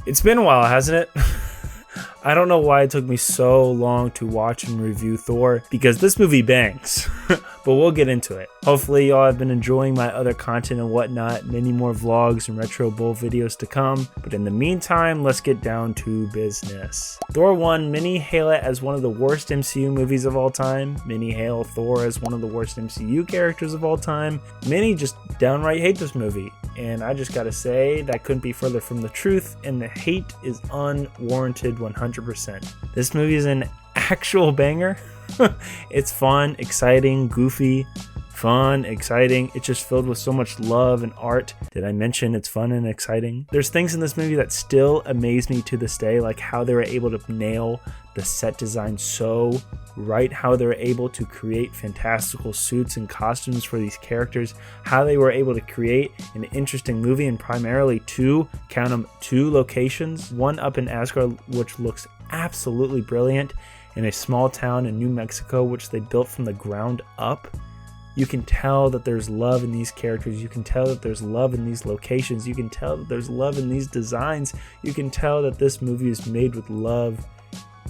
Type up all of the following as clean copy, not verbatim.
It's been a while, hasn't it? I don't know why it took me so long to watch and review Thor, because this movie bangs, but we'll get into it. Hopefully y'all have been enjoying my other content and whatnot, many more vlogs and retro bowl videos to come, but in the meantime, let's get down to business. Thor 1, many hail it as one of the worst MCU movies of all time, many hail Thor as one of the worst MCU characters of all time, many just downright hate this movie. And I just gotta say, that couldn't be further from the truth, and the hate is unwarranted 100%. This movie is an actual banger. It's fun, exciting, goofy, fun, exciting. It's just filled with so much love and art. Did I mention it's fun and exciting? There's things in this movie that still amaze me to this day, like how they were able to nail the set design so right, how they were able to create fantastical suits and costumes for these characters, how they were able to create an interesting movie in primarily two locations, one up in Asgard, which looks absolutely brilliant, in a small town in New Mexico, which they built from the ground up. You can tell that there's love in these characters. You can tell that there's love in these locations. You can tell that there's love in these designs. You can tell that this movie is made with love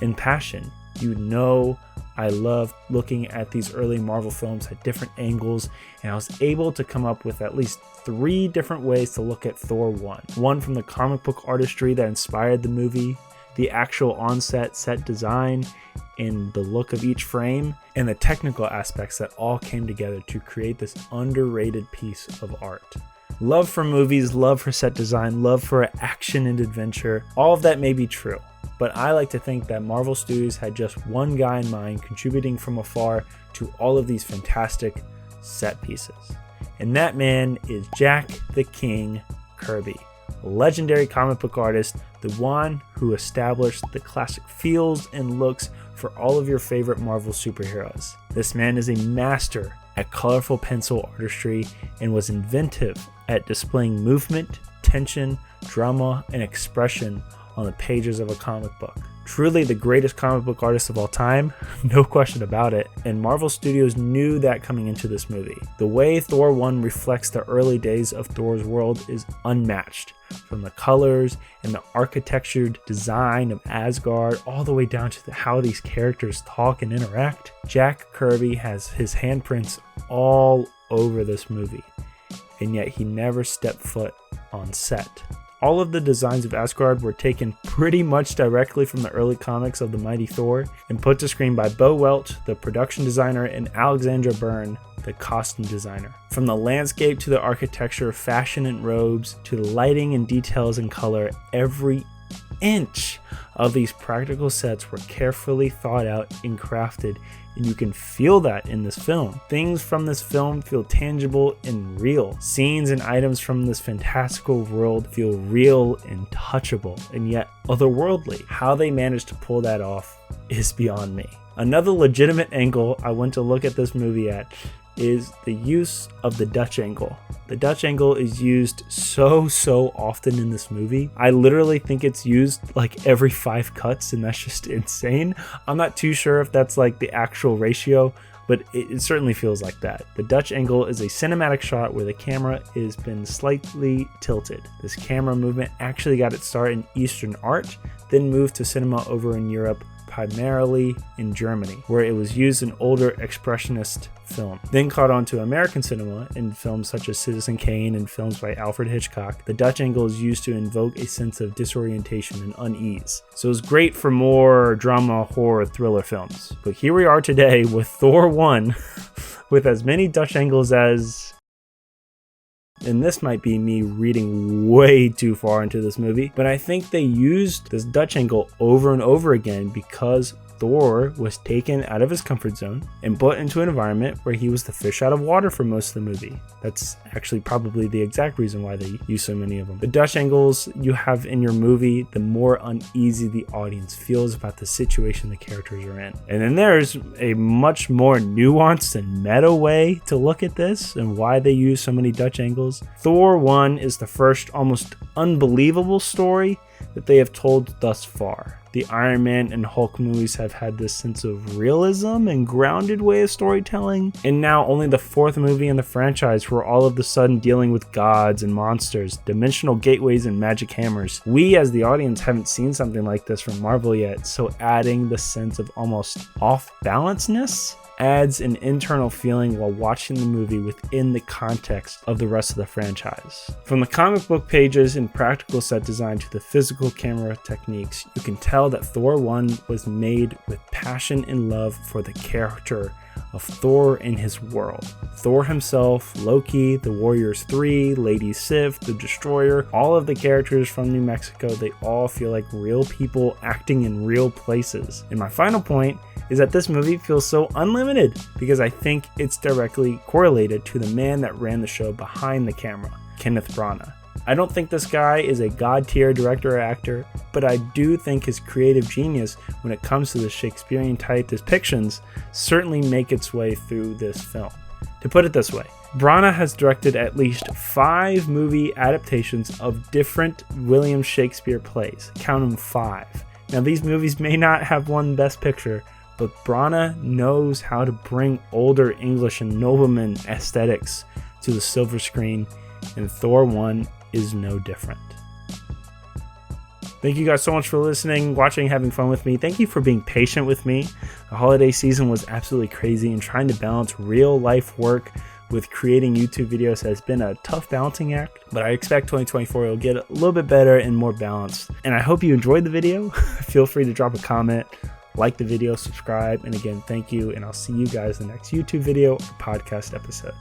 and passion. You know, I love looking at these early Marvel films at different angles, and I was able to come up with at least 3 different ways to look at Thor 1. One from the comic book artistry that inspired the movie, the actual on-set set design, and the look of each frame, and the technical aspects that all came together to create this underrated piece of art. Love for movies, love for set design, love for action and adventure, all of that may be true, but I like to think that Marvel Studios had just one guy in mind contributing from afar to all of these fantastic set pieces. And that man is Jack the King Kirby, a legendary comic book artist, the one who established the classic feels and looks for all of your favorite Marvel superheroes. This man is a master at colorful pencil artistry and was inventive at displaying movement, tension, drama, and expression on the pages of a comic book. Truly the greatest comic book artist of all time, no question about it, and Marvel Studios knew that coming into this movie. The way Thor 1 reflects the early days of Thor's world is unmatched, from the colors and the architectured design of Asgard all the way down to how these characters talk and interact. Jack Kirby has his handprints all over this movie, and yet he never stepped foot on set. All of the designs of Asgard were taken pretty much directly from the early comics of the Mighty Thor and put to screen by Bo Welch, the production designer, and Alexandra Byrne, the costume designer. From the landscape to the architecture, fashion and robes, to the lighting and details and color, every inch of these practical sets were carefully thought out and crafted, and you can feel that in this film. Things from this film feel tangible and real. Scenes and items from this fantastical world feel real and touchable, and yet otherworldly. How they managed to pull that off is beyond me. Another legitimate angle I went to look at this movie at is the use of the Dutch angle. The Dutch angle is used so often in this movie. I literally think it's used like every 5 cuts, and that's just insane. I'm not too sure if that's like the actual ratio, but it certainly feels like that. The Dutch angle is a cinematic shot where the camera has been slightly tilted. This camera movement actually got its start in Eastern art, then moved to cinema over in Europe, primarily in Germany, where it was used in older expressionist film. Then caught on to American cinema in films such as Citizen Kane and films by Alfred Hitchcock. The Dutch angle is used to invoke a sense of disorientation and unease. So it's great for more drama, horror, thriller films. But here we are today with Thor 1 with as many Dutch angles as... And this might be me reading way too far into this movie, but I think they used this Dutch angle over and over again because Thor was taken out of his comfort zone and put into an environment where he was the fish out of water for most of the movie. That's actually probably the exact reason why they use so many of them. The Dutch angles you have in your movie, the more uneasy the audience feels about the situation the characters are in. And then there's a much more nuanced and meta way to look at this and why they use so many Dutch angles. Thor 1 is the first almost unbelievable story that they have told thus far. The Iron Man and Hulk movies have had this sense of realism and grounded way of storytelling, and now only the fourth movie in the franchise we're all of a sudden dealing with gods and monsters, dimensional gateways and magic hammers. We as the audience haven't seen something like this from Marvel yet, so adding the sense of almost off-balanceness adds an internal feeling while watching the movie within the context of the rest of the franchise. From the comic book pages and practical set design to the physical camera techniques, you can tell that Thor 1 was made with passion and love for the character of Thor and his world. Thor himself, Loki, the Warriors 3, Lady Sif, the Destroyer, all of the characters from New Mexico, they all feel like real people acting in real places. And my final point is that this movie feels so unlimited because I think it's directly correlated to the man that ran the show behind the camera, Kenneth Branagh. I don't think this guy is a god-tier director or actor, but I do think his creative genius when it comes to the Shakespearean type depictions certainly make its way through this film. To put it this way, Branagh has directed at least 5 movie adaptations of different William Shakespeare plays. Count them 5. Now these movies may not have won Best Picture, but Branagh knows how to bring older English and nobleman aesthetics to the silver screen, and Thor 1 is no different. Thank you guys so much for listening, watching, having fun with me. Thank you for being patient with me. The holiday season was absolutely crazy, and trying to balance real life work with creating YouTube videos has been a tough balancing act, but I expect 2024 will get a little bit better and more balanced. And I hope you enjoyed the video. Feel free to drop a comment, like the video, subscribe, and again, thank you, and I'll see you guys in the next YouTube video or podcast episode.